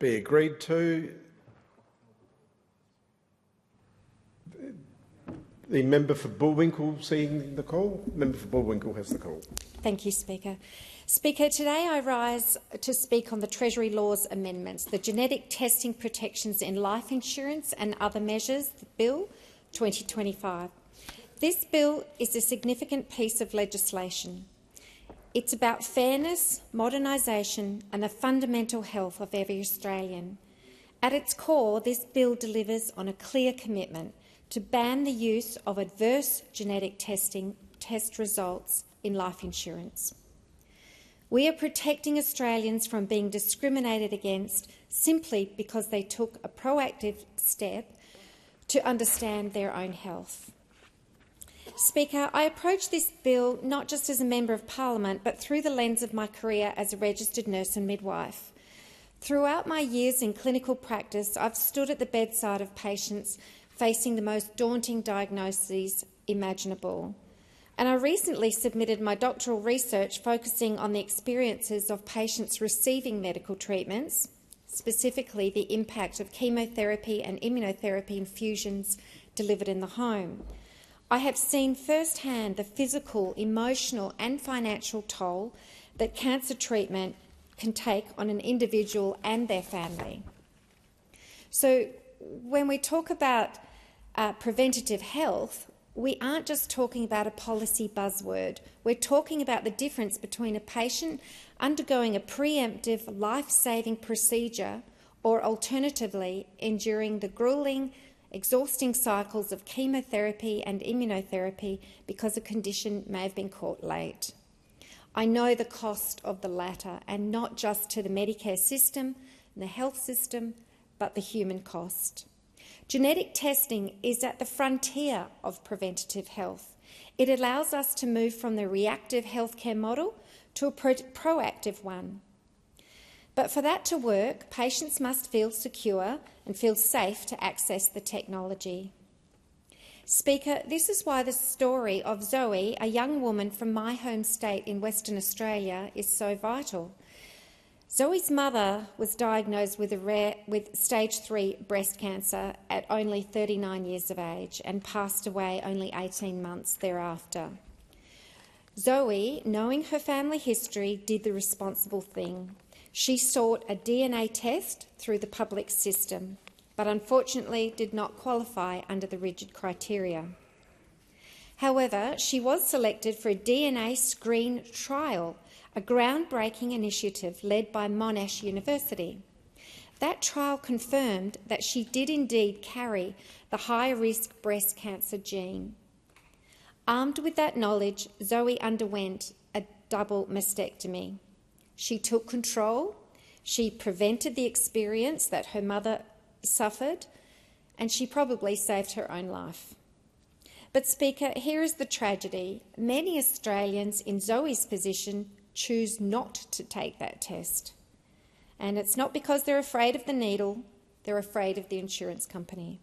be agreed to. The member for Bullwinkel seeing the call. Member for Bullwinkel has the call. Thank you, Speaker. Speaker, today I rise to speak on the Treasury Laws amendments, the Genetic Testing Protections in Life Insurance and Other Measures Bill 2025. This bill is a significant piece of legislation. It's about fairness, modernisation and the fundamental health of every Australian. At its core, this bill delivers on a clear commitment to ban the use of adverse genetic test results in life insurance. We are protecting Australians from being discriminated against simply because they took a proactive step to understand their own health. Speaker, I approach this bill not just as a Member of Parliament but through the lens of my career as a registered nurse and midwife. Throughout my years in clinical practice, I've stood at the bedside of patients facing the most daunting diagnoses imaginable. And I recently submitted my doctoral research focusing on the experiences of patients receiving medical treatments, specifically the impact of chemotherapy and immunotherapy infusions delivered in the home. I have seen firsthand the physical, emotional and financial toll that cancer treatment can take on an individual and their family. So when we talk about preventative health, we aren't just talking about a policy buzzword. We're talking about the difference between a patient undergoing a preemptive life-saving procedure or alternatively enduring the gruelling, exhausting cycles of chemotherapy and immunotherapy because a condition may have been caught late. I know the cost of the latter, and not just to the Medicare system and the health system, but the human cost. Genetic testing is at the frontier of preventative health. It allows us to move from the reactive healthcare model to a proactive one. But for that to work, patients must feel secure and feel safe to access the technology. Speaker, this is why the story of Zoe, a young woman from my home state in Western Australia, is so vital. Zoe's mother was diagnosed with stage 3 breast cancer at only 39 years of age and passed away only 18 months thereafter. Zoe, knowing her family history, did the responsible thing. She sought a DNA test through the public system, but unfortunately did not qualify under the rigid criteria. However, she was selected for a DNA screen trial, a groundbreaking initiative led by Monash University. That trial confirmed that she did indeed carry the high-risk breast cancer gene. Armed with that knowledge, Zoe underwent a double mastectomy. She took control, she prevented the experience that her mother suffered, and she probably saved her own life. But, Speaker, here is the tragedy. Many Australians in Zoe's position choose not to take that test. And it's not because they're afraid of the needle, they're afraid of the insurance company.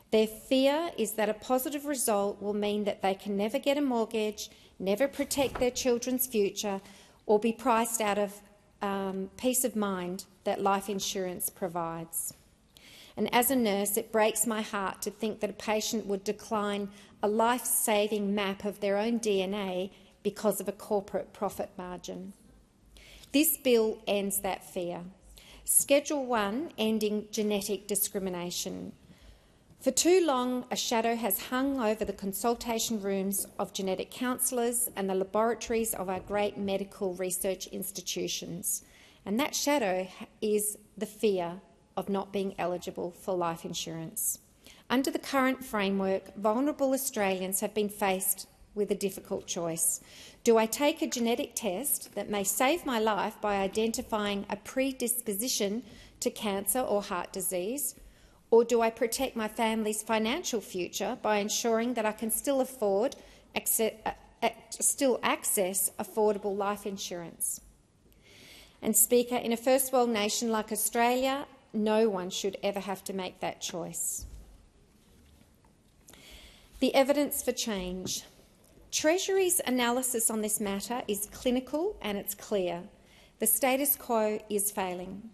Their fear is that a positive result will mean that they can never get a mortgage, never protect their children's future, or be priced out of peace of mind that life insurance provides. And as a nurse, it breaks my heart to think that a patient would decline a life-saving map of their own DNA because of a corporate profit margin. This bill ends that fear. Schedule 1, ending genetic discrimination. For too long, a shadow has hung over the consultation rooms of genetic counsellors and the laboratories of our great medical research institutions. And that shadow is the fear of not being eligible for life insurance. Under the current framework, vulnerable Australians have been faced with a difficult choice. Do I take a genetic test that may save my life by identifying a predisposition to cancer or heart disease, or do I protect my family's financial future by ensuring that I can still access affordable life insurance? And, Speaker, in a first world nation like Australia, no one should ever have to make that choice. The evidence for change. Treasury's analysis on this matter is clinical and it's clear. The status quo is failing.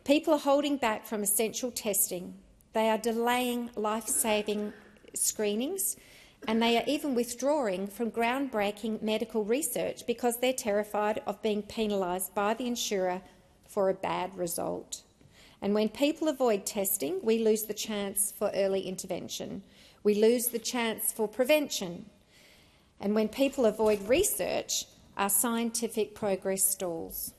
People are holding back from essential testing. They are delaying life-saving screenings, and they are even withdrawing from groundbreaking medical research because they're terrified of being penalised by the insurer for a bad result. And when people avoid testing, we lose the chance for early intervention. We lose the chance for prevention. And when people avoid research, our scientific progress stalls.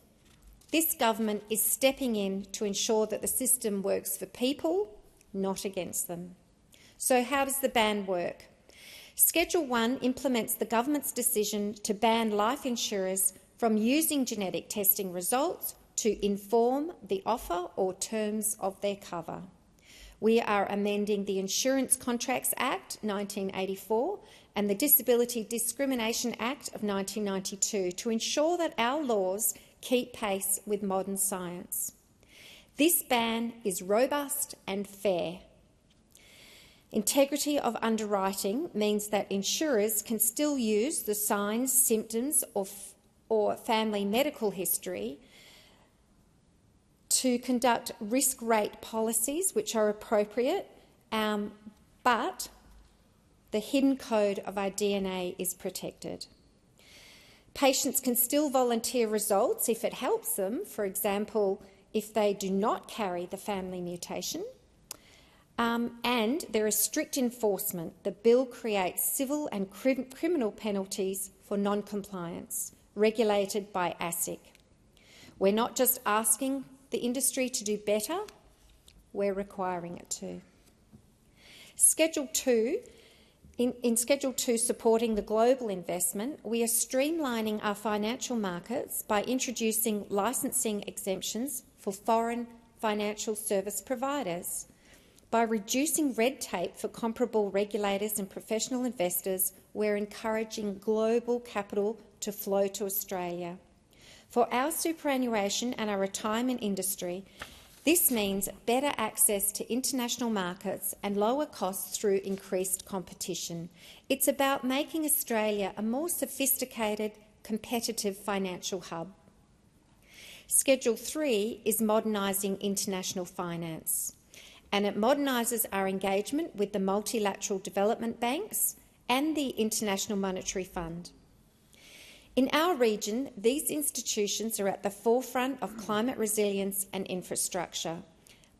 This government is stepping in to ensure that the system works for people, not against them. So how does the ban work? Schedule 1 implements the government's decision to ban life insurers from using genetic testing results to inform the offer or terms of their cover. We are amending the Insurance Contracts Act 1984 and the Disability Discrimination Act of 1992 to ensure that our laws keep pace with modern science. This ban is robust and fair. Integrity of underwriting means that insurers can still use the signs, symptoms or family medical history to conduct risk rate policies which are appropriate, but the hidden code of our DNA is protected. Patients can still volunteer results if it helps them, for example, if they do not carry the family mutation. And there is strict enforcement. The bill creates civil and criminal penalties for non-compliance, regulated by ASIC. We're not just asking the industry to do better, we're requiring it to. Schedule 2. In Schedule 2, supporting the global investment, we are streamlining our financial markets by introducing licensing exemptions for foreign financial service providers. By reducing red tape for comparable regulators and professional investors, we're encouraging global capital to flow to Australia. For our superannuation and our retirement industry, this means better access to international markets and lower costs through increased competition. It's about making Australia a more sophisticated, competitive financial hub. Schedule 3 is modernising international finance, and it modernises our engagement with the multilateral development banks and the International Monetary Fund. In our region, these institutions are at the forefront of climate resilience and infrastructure.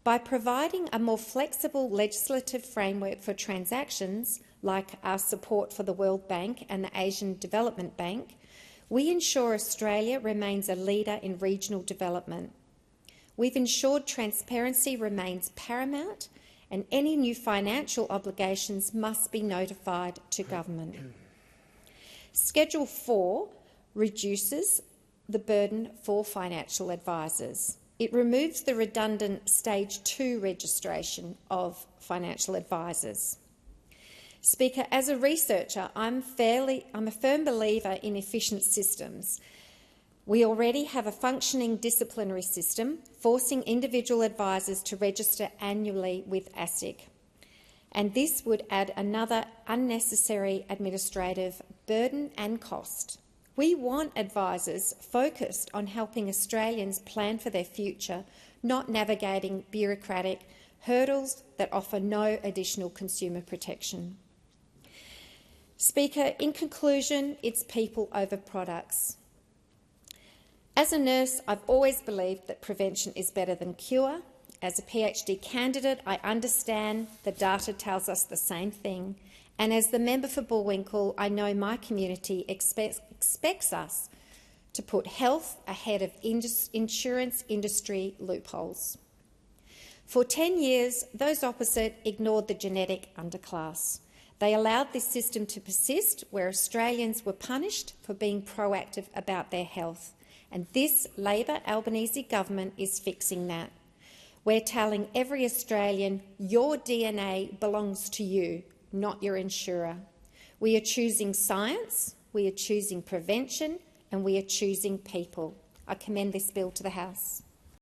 By providing a more flexible legislative framework for transactions, like our support for the World Bank and the Asian Development Bank, we ensure Australia remains a leader in regional development. We've ensured transparency remains paramount and any new financial obligations must be notified to government. Schedule 4 reduces the burden for financial advisors. It removes the redundant Stage 2 registration of financial advisors. Speaker, as a researcher, I'm a firm believer in efficient systems. We already have a functioning disciplinary system forcing individual advisors to register annually with ASIC, and this would add another unnecessary administrative burden and cost. We want advisors focused on helping Australians plan for their future, not navigating bureaucratic hurdles that offer no additional consumer protection. Speaker, in conclusion, it's people over products. As a nurse, I've always believed that prevention is better than cure. As a PhD candidate, I understand the data tells us the same thing. And as the member for Bullwinkel, I know my community expects us to put health ahead of insurance industry loopholes. For 10 years, those opposite ignored the genetic underclass. They allowed this system to persist where Australians were punished for being proactive about their health. And this Labor Albanese government is fixing that. We're telling every Australian, your DNA belongs to you, not your insurer. We are choosing science, we are choosing prevention, and we are choosing people. I commend this bill to the House.